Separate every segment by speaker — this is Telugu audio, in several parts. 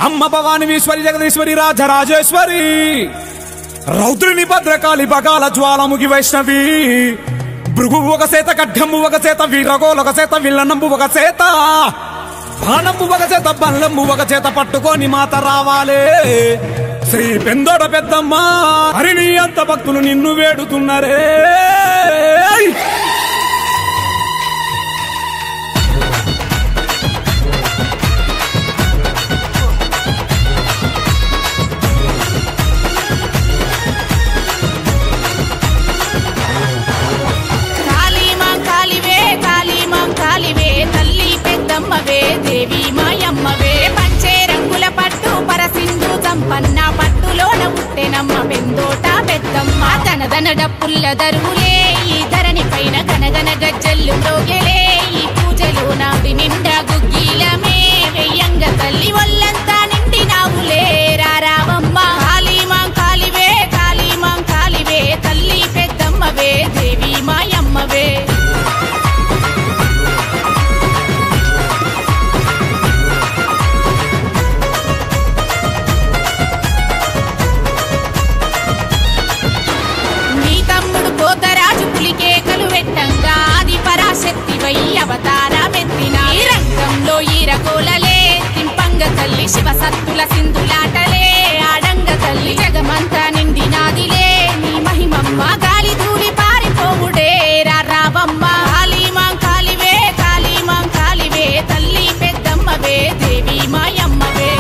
Speaker 1: అమ్మ భవానీశ్వరి జగదీశ్వరి రాజరాజేశ్వరి రౌద్రిని భద్రకాళి బగాల జ్వాలముఖి వైష్ణవి భృగువు ఒక సేత ఖడ్గము ఒక సేత వీరగోలు ఒక సేత విల్లనంబు ఒక సేత బాణంబు ఒక చేత బల్లంబు ఒక చేత పట్టుకొని మాత రావాలే శ్రీ పెందోడ పెద్దమ్మ హరిని అంత భక్తులు నిన్ను వేడుతున్నరే
Speaker 2: దేవి మాయమ్మవే పంచే రంగుల పట్టు పరసింధు సంపన్న పట్టులోన పుట్టెనమ్మ పెందోట పెద్దమ్మ దనదన డప్పుల్ల దరువులే ఈ ధరణి పైన గనగన గజ్జల్లు మ్రోగెలే ఈ పూజలో నాడి నిండా గుగ్గిలమే వెయ్యంగ తల్లి వల్లంతా నిండినావులే రారావమ్మ కాళీమాంకాళివే కాళీమాంకాళివే తల్లి పెద్దమ్మవే దేవి మాయమ్మవే అవతారమెత్తిన ఈ రంగంలో ఈరగోలలే తింపంగ తల్లి శివ సత్తుల సింధులాటలే ఆడంగ తల్లి జగమంతా నిండినాదిలే నీ మహిమమ్మ గాలి ధూళి పారిపోవుడే రావమ్మ కాళీమాంకాళివే కాళీమాంకాళివే తల్లి పెద్దమ్మవే దేవి మాయమ్మవే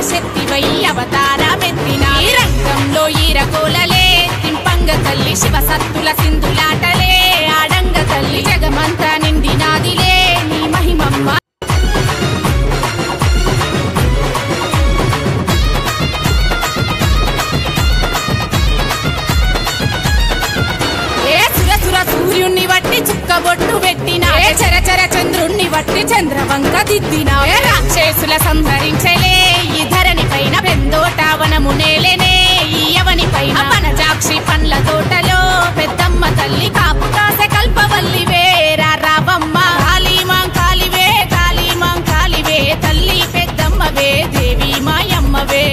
Speaker 2: శక్తివై అవతారమెత్తిన ఈ రంగంలో ఈరగోలలే తింపంగ తల్లి శివ సత్తుల సింధులాటలే ఆడంగ తల్లి జగమంతా నిండినాదిలే నీ మహిమమ్మ ఏ సురసుర సూర్యుణ్ణి వట్టి చుక్కబొట్టు పెట్టిన ఏ చరచర చంద్రుణ్ణి వట్టి చంద్రవంక దిద్దిన ఏ రాక్షసుల సంహరించలే ఈ ధరణి పైన పెందోట వనము నేలనే ఈ యవని పైన వనజాక్షి పండ్ల తోటలో పెద్దమ్మ తల్లి కాపు కాసే కల్పవల్లివే రావమ్మ కాళీమాంకాళివే కాళీమాంకాళివే తల్లి పెద్దమ్మవే దేవి మాయమ్మవే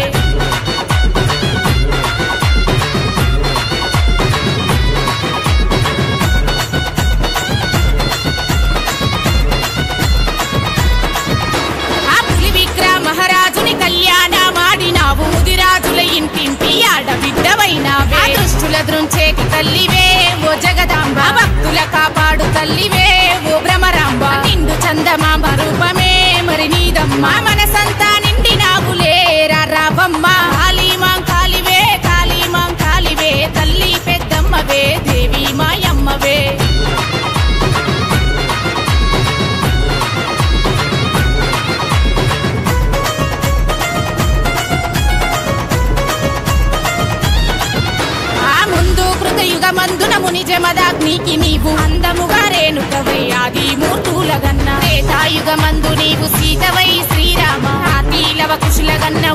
Speaker 2: ఇంటింటి ఆడబిడ్డవైనావే దుష్టుల దృంచేటి తల్లివే ఓ జగదాంబ భక్తుల కాపాడు తల్లివే ఓ భ్రమరాంబ నిండు చందమాంబ రూపమే మరి నీదమ్మ మనసంతా నిండినావులే రావమ్మ కాళీమాంకాళివే కాళీమాంకాళివే తల్లి పెద్దమ్మవే దేవి మాయమ్మవే యుగమందున ముని జమదాగ్నికి నీవు అందముగా రేణుకవై ఆది మూర్తులగన్న త్రేతాయుగమందు నీవు సీతవై శ్రీరామ ఆతీలవ కుశలగన్న